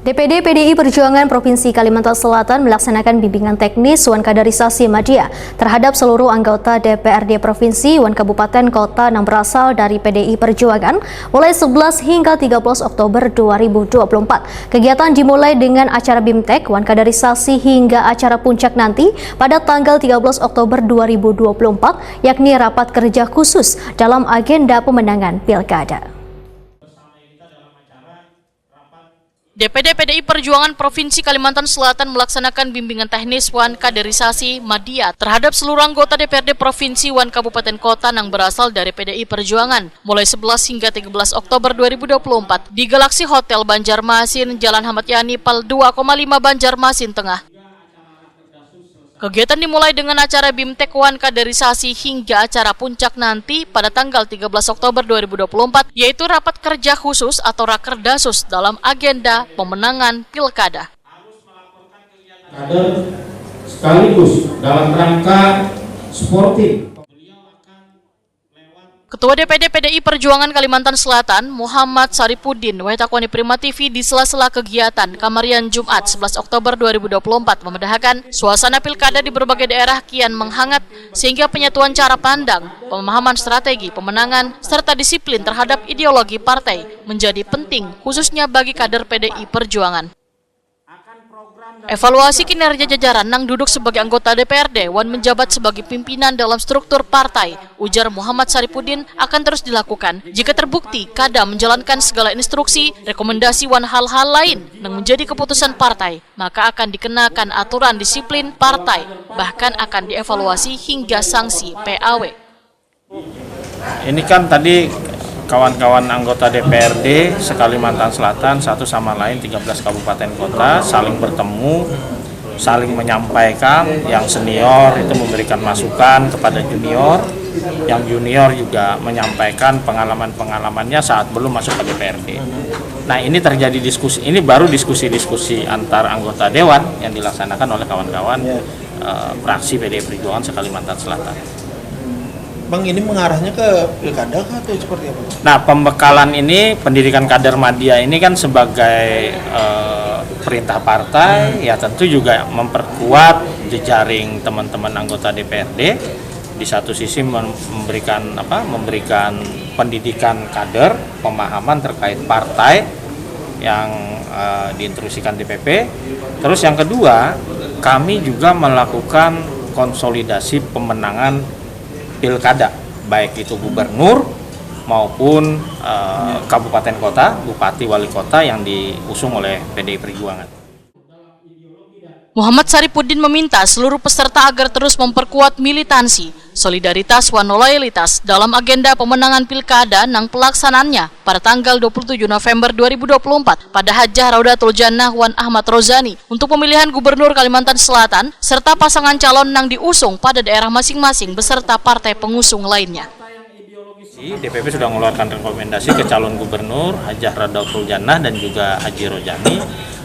DPD PDI Perjuangan Provinsi Kalimantan Selatan melaksanakan bimbingan teknis wan kaderisasi media terhadap seluruh anggota DPRD Provinsi wan Kabupaten Kota yang berasal dari PDI Perjuangan mulai 11 hingga 13 Oktober 2024. Kegiatan dimulai dengan acara BIMTEK wan kaderisasi hingga acara puncak nanti pada tanggal 13 Oktober 2024, yakni rapat kerja khusus dalam agenda pemenangan Pilkada. DPD PDI Perjuangan Provinsi Kalimantan Selatan melaksanakan bimbingan teknis wan kaderisasi media terhadap seluruh anggota DPRD Provinsi wan Kabupaten Kota yang berasal dari PDI Perjuangan mulai 11 hingga 13 Oktober 2024 di Galaxy Hotel Banjarmasin, Jalan Ahmad Yani, Pal 2,5 Banjarmasin Tengah. Kegiatan dimulai dengan acara BIMTEK wan kaderisasi hingga acara puncak nanti pada tanggal 13 Oktober 2024, yaitu rapat kerja khusus atau Rakerdasus dalam agenda pemenangan Pilkada. Kader sekaligus dalam rangka sportif. Ketua DPD PDI Perjuangan Kalimantan Selatan, Muhammad Saripudin, Wahitakwani Prima TV di sela-sela kegiatan Kamarian Jumat 11 Oktober 2024 memedahkan suasana pilkada di berbagai daerah kian menghangat sehingga penyatuan cara pandang, pemahaman strategi pemenangan, serta disiplin terhadap ideologi partai menjadi penting khususnya bagi kader PDI Perjuangan. Evaluasi kinerja jajaran yang duduk sebagai anggota DPRD wan menjabat sebagai pimpinan dalam struktur partai, ujar Muhammad Saripudin, akan terus dilakukan jika terbukti kada menjalankan segala instruksi, rekomendasi wan hal-hal lain yang menjadi keputusan partai, maka akan dikenakan aturan disiplin partai, bahkan akan dievaluasi hingga sanksi PAW. Ini kan tadi kawan-kawan anggota DPRD se-Kalimantan Selatan satu sama lain 13 kabupaten kota saling bertemu, saling menyampaikan, yang senior itu memberikan masukan kepada junior, yang junior juga menyampaikan pengalaman-pengalamannya saat belum masuk ke DPRD. Nah, ini terjadi diskusi, ini baru diskusi-diskusi antar anggota dewan yang dilaksanakan oleh kawan-kawan fraksi PDI Perjuangan se-Kalimantan Selatan. Bang, ini mengarahnya ke pilkada atau seperti apa? Nah, pembekalan ini, pendidikan kader media ini kan sebagai perintah partai, ya tentu juga memperkuat jejaring teman-teman anggota DPRD. Di satu sisi memberikan pendidikan kader, pemahaman terkait partai yang diinstruksikan DPP. Terus yang kedua, kami juga melakukan konsolidasi pemenangan Pilkada, baik itu gubernur maupun kabupaten kota, bupati, wali kota yang diusung oleh PDI Perjuangan. Muhammad Saripudin meminta seluruh peserta agar terus memperkuat militansi, solidaritas, wan loyalitas dalam agenda pemenangan Pilkada nang pelaksanaannya pada tanggal 27 November 2024 pada Hajah Raudatul Jannah wan Ahmad Rozani untuk pemilihan Gubernur Kalimantan Selatan serta pasangan calon nang diusung pada daerah masing-masing beserta partai pengusung lainnya. DPP sudah mengeluarkan rekomendasi ke calon gubernur Hajah Raudatul Jannah dan juga Haji Rozani.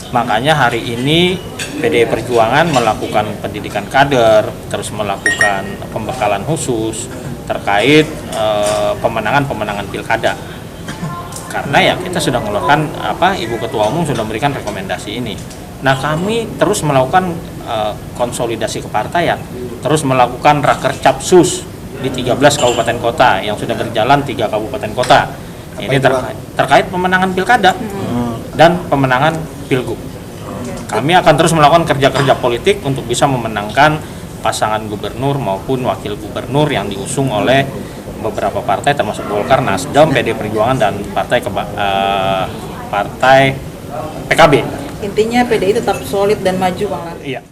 Makanya hari ini PDI Perjuangan melakukan pendidikan kader, terus melakukan pembekalan khusus terkait pemenangan pilkada. Karena ya kita sudah mengeluarkan Ibu Ketua Umum sudah memberikan rekomendasi ini. Nah, kami terus melakukan konsolidasi kepartaian, terus melakukan Rakercapsus di 13 kabupaten kota yang sudah berjalan 3 kabupaten kota. Ini terkait pemenangan pilkada dan pemenangan pilgub. Kami akan terus melakukan kerja-kerja politik untuk bisa memenangkan pasangan gubernur maupun wakil gubernur yang diusung oleh beberapa partai termasuk Golkar, Nasdem, PDI Perjuangan dan partai PKB. Intinya PDI tetap solid dan maju, Bang Lan. Iya.